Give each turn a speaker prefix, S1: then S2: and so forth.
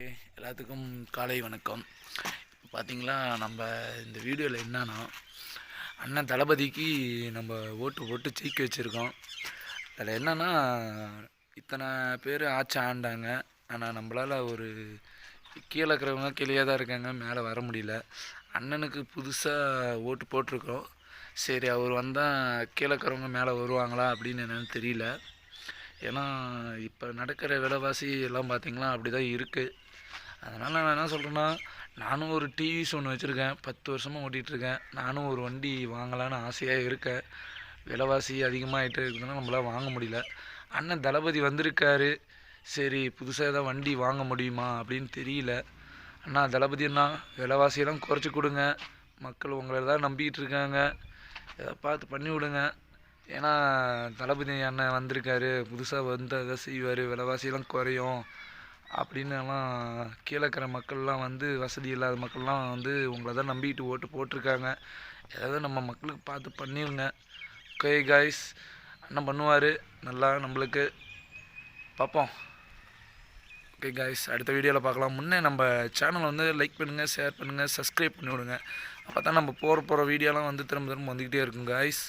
S1: எல்லாத்துக்கும் காலை வணக்கம். பார்த்தீங்களா, நம்ம இந்த வீடியோவில் என்னன்னா, அண்ணன் தளபதிக்கு நம்ம ஓட்டு போட்டு ஜெயிக்க வச்சுருக்கோம். அதில் என்னன்னா, இத்தனை பேர் ஆட்சி ஆண்டாங்க. ஆனால் நம்மளால் ஒரு கீழே இருக்கிறவங்க கீழே தான் இருக்காங்க, மேலே வர முடியல. அண்ணனுக்கு புதுசாக ஓட்டு போட்டிருக்கோம். சரி, அவர் வந்தால் கீழே இருக்கிறவங்க மேலே வருவாங்களா அப்படின்னு என்னென்னு தெரியல. ஏன்னா இப்போ நடக்கிற விலைவாசி எல்லாம் பார்த்திங்களா அப்படி தான் இருக்குது. அதனால் நான் என்ன சொல்கிறேன்னா, நானும் ஒரு டிவிஸ் ஒன்று வச்சுருக்கேன், 10 வருஷமாக ஓட்டிகிட்ருக்கேன். நானும் ஒரு வண்டி வாங்கலான்னு ஆசையாக இருக்கேன். விலைவாசி அதிகமாகிட்டே இருக்குதுன்னா நம்மளால் வாங்க முடியல. அண்ணன் தளபதி வந்திருக்காரு, சரி புதுசாக ஏதாவது வண்டி வாங்க முடியுமா அப்படின்னு தெரியல. அண்ணா தளபதி அண்ணா, விலைவாசியெல்லாம் குறைச்சி கொடுங்க. மக்கள் உங்களை தான் நம்பிக்கிட்டு இருக்காங்க, எதாவது பார்த்து பண்ணி விடுங்க. ஏன்னா தளபதி அண்ணன் வந்திருக்காரு, புதுசாக வந்து எதாவது செய்வார், விலைவாசியெல்லாம் குறையும் அப்படின்னு எல்லாம் கீழே இருக்கிற மக்கள்லாம் வந்து வசதி இல்லாத மக்கள்லாம் வந்து உங்களை தான் நம்பிக்கிட்டு ஓட்டு போட்டிருக்காங்க. ஏதாவது நம்ம மக்களுக்கு பார்த்து பண்ணிடுங்க. ஓகே காய்ஸ், அண்ணன் பண்ணுவார் நல்லா நம்மளுக்கு, பார்ப்போம். ஓகே காய்ஸ், அடுத்த வீடியோவில் பார்க்கலாம். முன்னே நம்ம சேனலை வந்து லைக் பண்ணுங்கள், ஷேர் பண்ணுங்கள், சப்ஸ்கிரைப் பண்ணி விடுங்க. அப்போ தான் நம்ம போகிற வீடியோலாம் வந்து திரும்ப வந்துக்கிட்டே இருக்கும் காய்ஸ்.